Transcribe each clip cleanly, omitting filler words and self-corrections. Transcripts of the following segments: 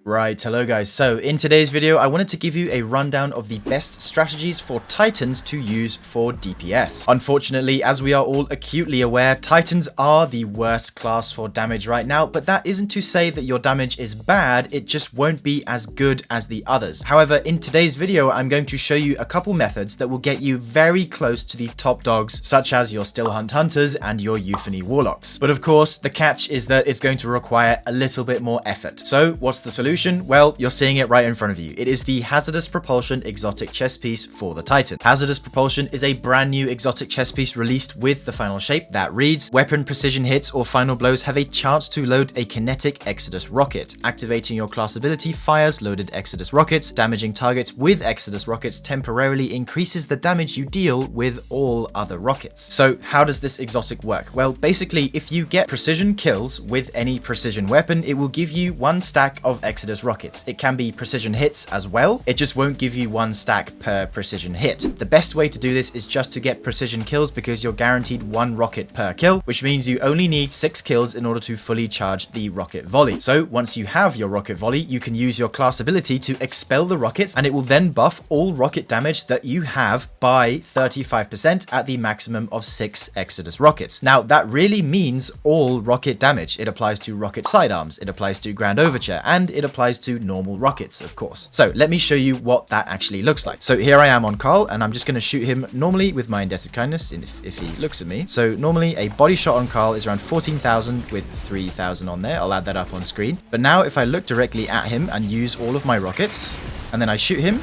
Right, hello guys. So in today's video, I wanted to give you a rundown of the best strategies for Titans to use for DPS. Unfortunately, as we are all acutely aware, Titans are the worst class for damage right now, but that isn't to say that your damage is bad, it just won't be as good as the others. However, in today's video, I'm going to show you a couple methods that will get you very close to the top dogs, such as your Still Hunt Hunters and your Euphony Warlocks. But of course, the catch is that it's going to require a little bit more effort. So what's the solution? Well, you're seeing it right in front of you. It is the Hazardous Propulsion exotic chess piece for the Titan. Hazardous Propulsion is a brand new exotic chess piece released with the final shape that reads, weapon precision hits or final blows have a chance to load a kinetic Exodus rocket. Activating your class ability fires loaded Exodus rockets. Damaging targets with Exodus rockets temporarily increases the damage you deal with all other rockets. So how does this exotic work? Well, basically, if you get precision kills with any precision weapon, it will give you one stack of Exodus rockets. It can be precision hits as well. It just won't give you one stack per precision hit. The best way to do this is just to get precision kills because you're guaranteed one rocket per kill, which means you only need 6 kills in order to fully charge the rocket volley. So once you have your rocket volley, you can use your class ability to expel the rockets, and it will then buff all rocket damage that you have by 35% at the maximum of 6 Exodus rockets. Now that really means all rocket damage. It applies to rocket sidearms, it applies to Grand Overture, and it applies to normal rockets, of course. So let me show you what that actually looks like. So here I am on Carl, and I'm just going to shoot him normally with my indebted kindness if he looks at me. So normally a body shot on Carl is around 14,000 with 3,000 on there. I'll add that up on screen. But now if I look directly at him and use all of my rockets, and then I shoot him,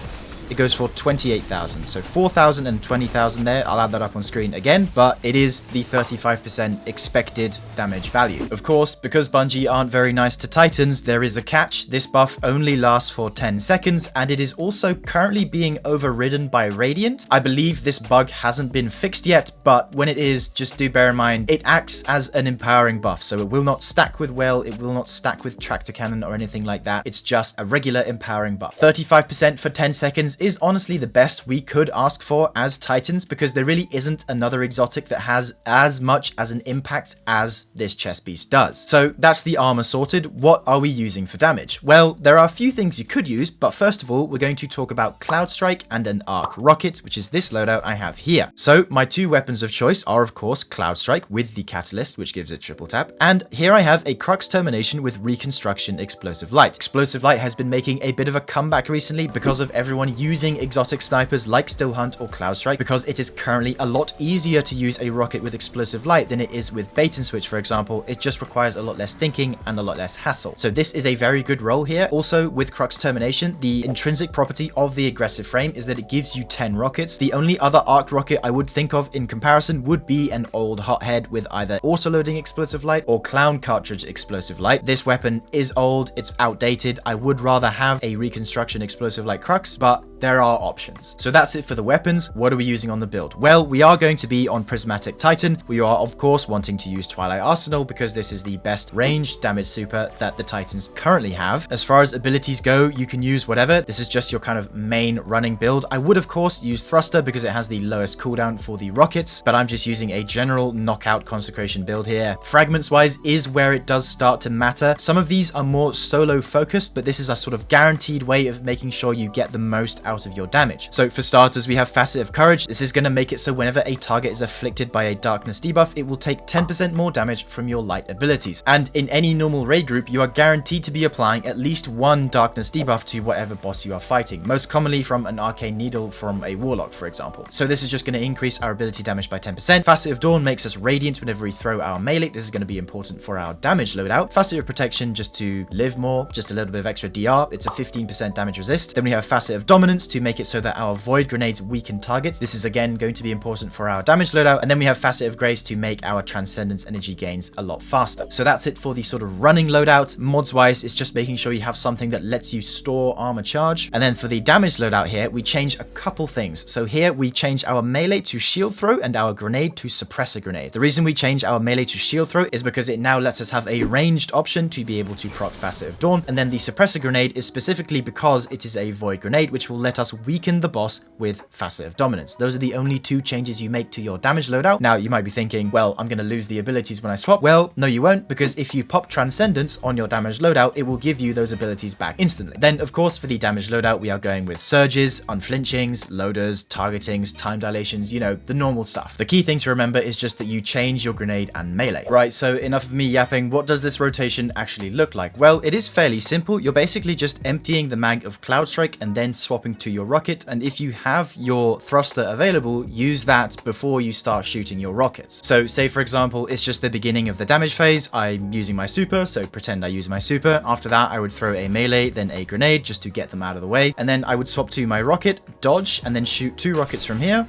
it goes for 28,000. So 4,000 and 20,000 there. I'll add that up on screen again, but it is the 35% expected damage value. Of course, because Bungie aren't very nice to Titans, there is a catch. This buff only lasts for 10 seconds, and it is also currently being overridden by Radiant. I believe this bug hasn't been fixed yet, but when it is, just do bear in mind, it acts as an empowering buff. So it will not stack with well, it will not stack with tractor cannon or anything like that. It's just a regular empowering buff. 35% for 10 seconds is honestly the best we could ask for as Titans, because there really isn't another exotic that has as much as an impact as this chest piece does. So that's the armor sorted. What are we using for damage? Well, there are a few things you could use, but first of all, we're going to talk about Cloudstrike and an arc rocket, which is this loadout I have here. So my two weapons of choice are of course Cloudstrike with the catalyst, which gives it triple tap, and here I have a Crux Termination with reconstruction explosive light. Explosive light has been making a bit of a comeback recently because of everyone using exotic snipers like Still Hunt or Cloudstrike, because it is currently a lot easier to use a rocket with explosive light than it is with bait and switch, for example. It just requires a lot less thinking and a lot less hassle. So this is a very good role here. Also with Crux Termination, the intrinsic property of the aggressive frame is that it gives you 10 rockets. The only other arc rocket I would think of in comparison would be an old hothead with either auto-loading explosive light or clown cartridge explosive light. This weapon is old, it's outdated. I would rather have a reconstruction explosive light Crux, but there are options. So that's it for the weapons. What are we using on the build? Well, we are going to be on Prismatic Titan. We are of course wanting to use Twilight Arsenal because this is the best ranged damage super that the Titans currently have. As far as abilities go, you can use whatever. This is just your kind of main running build. I would of course use Thruster because it has the lowest cooldown for the rockets, but I'm just using a general knockout consecration build here. Fragments wise is where it does start to matter. Some of these are more solo focused, but this is a sort of guaranteed way of making sure you get the most out of your damage. So for starters, we have Facet of Courage. This is going to make it so whenever a target is afflicted by a darkness debuff, it will take 10% more damage from your light abilities. And in any normal raid group, you are guaranteed to be applying at least one darkness debuff to whatever boss you are fighting, most commonly from an arcane needle from a warlock, for example. So this is just going to increase our ability damage by 10%. Facet of Dawn makes us radiant whenever we throw our melee. This is going to be important for our damage loadout. Facet of Protection just to live more, just a little bit of extra DR. It's a 15% damage resist. Then we have Facet of Dominance to make it so that our void grenades weaken targets. This is again going to be important for our damage loadout. And then we have Facet of Grace to make our transcendence energy gains a lot faster. So that's it for the sort of running loadout. Mods wise, it's just making sure you have something that lets you store armor charge. And then for the damage loadout here, we change a couple things. So here we change our melee to shield throw and our grenade to suppressor grenade. The reason we change our melee to shield throw is because it now lets us have a ranged option to be able to proc Facet of Dawn. And then the suppressor grenade is specifically because it is a void grenade, which will let us weaken the boss with Facet Dominance. Those are the only two changes you make to your damage loadout. Now, you might be thinking, well, I'm going to lose the abilities when I swap. Well, no, you won't, because if you pop Transcendence on your damage loadout, it will give you those abilities back instantly. Then, of course, for the damage loadout, we are going with Surges, Unflinchings, Loaders, Targetings, Time Dilations, you know, the normal stuff. The key thing to remember is just that you change your grenade and melee. Right, so enough of me yapping. What does this rotation actually look like? Well, it is fairly simple. You're basically just emptying the mag of Cloudstrike and then swapping to your rocket, and if you have your thruster available, use that before you start shooting your rockets. So say for example, it's just the beginning of the damage phase, I'm using my super, so pretend I use my super. After that, I would throw a melee, then a grenade just to get them out of the way, and then I would swap to my rocket, dodge, and then shoot 2 rockets from here.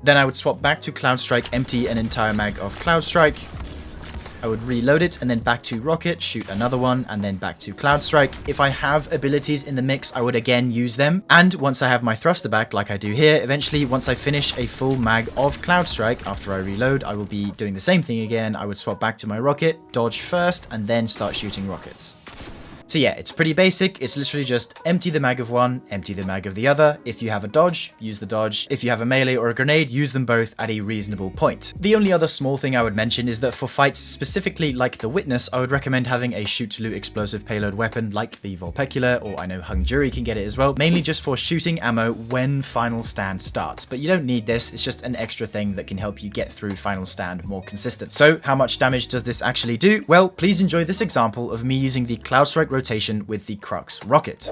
Then I would swap back to Cloudstrike, empty an entire mag of Cloudstrike. I would reload it and then back to rocket, shoot another one, and then back to Cloudstrike. If I have abilities in the mix, I would again use them. And once I have my thruster back, like I do here, eventually once I finish a full mag of Cloudstrike, after I reload, I will be doing the same thing again. I would swap back to my rocket, dodge first, and then start shooting rockets. So yeah, it's pretty basic. It's literally just empty the mag of one, empty the mag of the other. If you have a dodge, use the dodge. If you have a melee or a grenade, use them both at a reasonable point. The only other small thing I would mention is that for fights specifically like the Witness, I would recommend having a shoot to loot explosive payload weapon like the Vulpecula, or I know Hung Jury can get it as well, mainly just for shooting ammo when Final Stand starts. But you don't need this, it's just an extra thing that can help you get through Final Stand more consistent. So how much damage does this actually do? Well, please enjoy this example of me using the Cloudstrike rotation with the Crux rocket.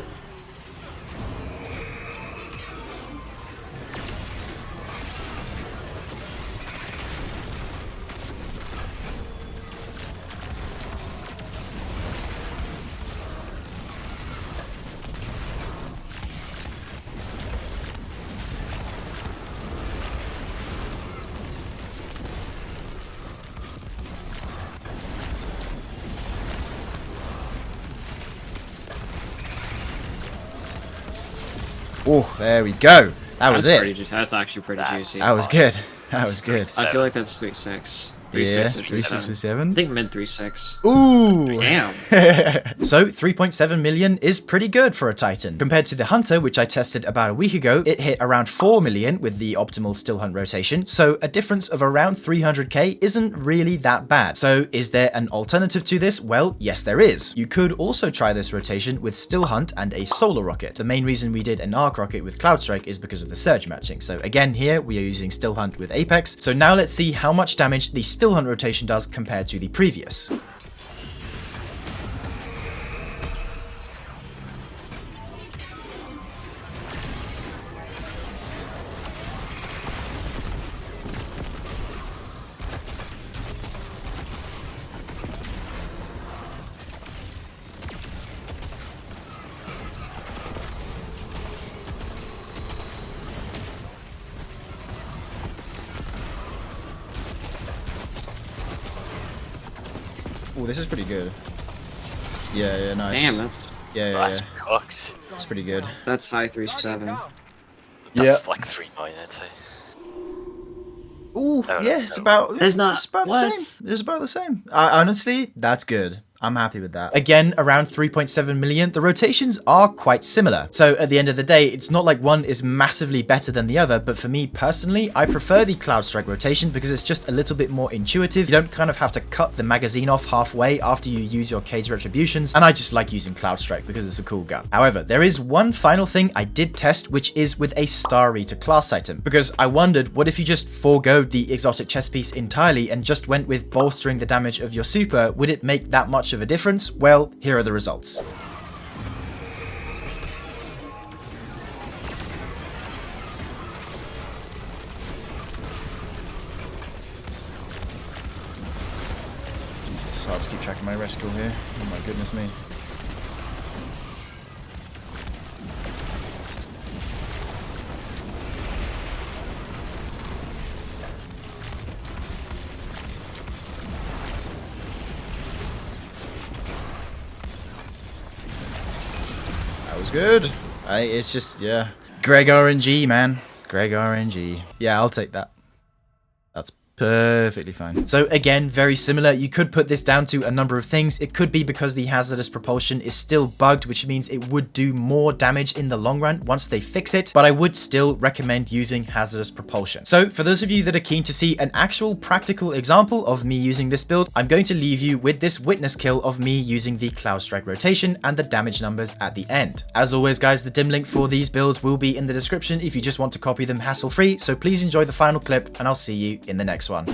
Oh, there we go. That was it. That's actually pretty juicy. That was good. That was good. I feel like that's 3-6. 3-6 or 3-7? I think mid 3-6. Ooh! Damn. So 3.7 million is pretty good for a Titan. Compared to the Hunter, which I tested about a week ago, it hit around 4 million with the optimal Still Hunt rotation, so a difference of around 300k isn't really that bad. So is there an alternative to this? Well, yes there is. You could also try this rotation with Still Hunt and a solar rocket. The main reason we did an arc rocket with Cloudstrike is because of the surge matching. So again here, we are using Still Hunt with Apex. So now let's see how much damage the Still Hunt rotation does compared to the previous. Oh, this is pretty good. Yeah, nice. Damn, that's... That's cooked. That's pretty good. That's high 3-7. That's like 3-9, I'd say. Ooh, yeah, it's about It's not... It's about what? the same. It's about the same. Honestly, that's good. I'm happy with that. Again, around 3.7 million, the rotations are quite similar. So at the end of the day, it's not like one is massively better than the other, but for me personally, I prefer the Cloudstrike rotation because it's just a little bit more intuitive. You don't kind of have to cut the magazine off halfway after you use your Cage Retributions, and I just like using Cloudstrike because it's a cool gun. However, there is one final thing I did test, which is with a Star Eater class item, because I wondered, what if you just forgoed the exotic chest piece entirely and just went with bolstering the damage of your super? Would it make that much of a difference? Well, here are the results. Jesus, hard to keep track of my reticle here. Oh my goodness me. Was good. It's just, yeah. Greg RNG, man. Greg RNG. Yeah, I'll take that. That's Perfectly fine. So again, very similar. You could put this down to a number of things. It could be because the hazardous propulsion is still bugged, which means it would do more damage in the long run once they fix it, but I would still recommend using hazardous propulsion. So for those of you that are keen to see an actual practical example of me using this build, I'm going to leave you with this witness kill of me using the Cloudstrike rotation and the damage numbers at the end. As always guys, the dim link for these builds will be in the description if you just want to copy them hassle free, so please enjoy the final clip and I'll see you in the next one.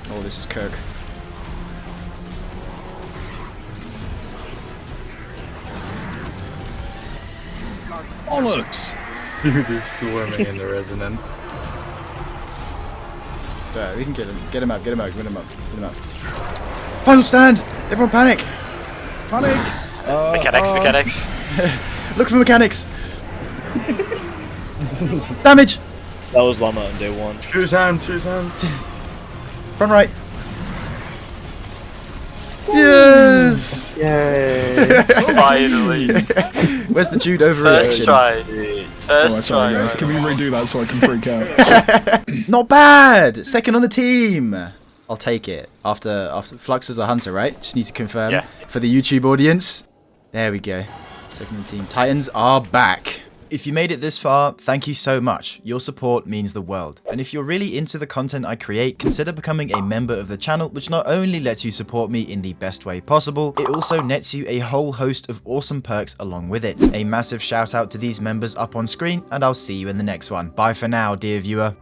Oh, this is Kirk. Bollocks! Dude is swarming in the resonance. There, we can get him. Get him up, get him up, get him up, get him up. Final stand! Everyone panic! Panic! Mechanics. Look for mechanics! Damage! That was Llama on day one. Shoot his hands, shoot his hands. Front right. Yes! Yay! Finally. Where's the Jude First overreaction? try. First Sorry, try. guys. Can we redo that so I can freak out? Not bad! Second on the team! I'll take it. After Flux is a hunter, right? Just need to confirm. Yeah. For the YouTube audience. There we go. Second on the team. Titans are back. If you made it this far, thank you so much. Your support means the world. And if you're really into the content I create, consider becoming a member of the channel, which not only lets you support me in the best way possible, it also nets you a whole host of awesome perks along with it. A massive shout out to these members up on screen, and I'll see you in the next one. Bye for now, dear viewer.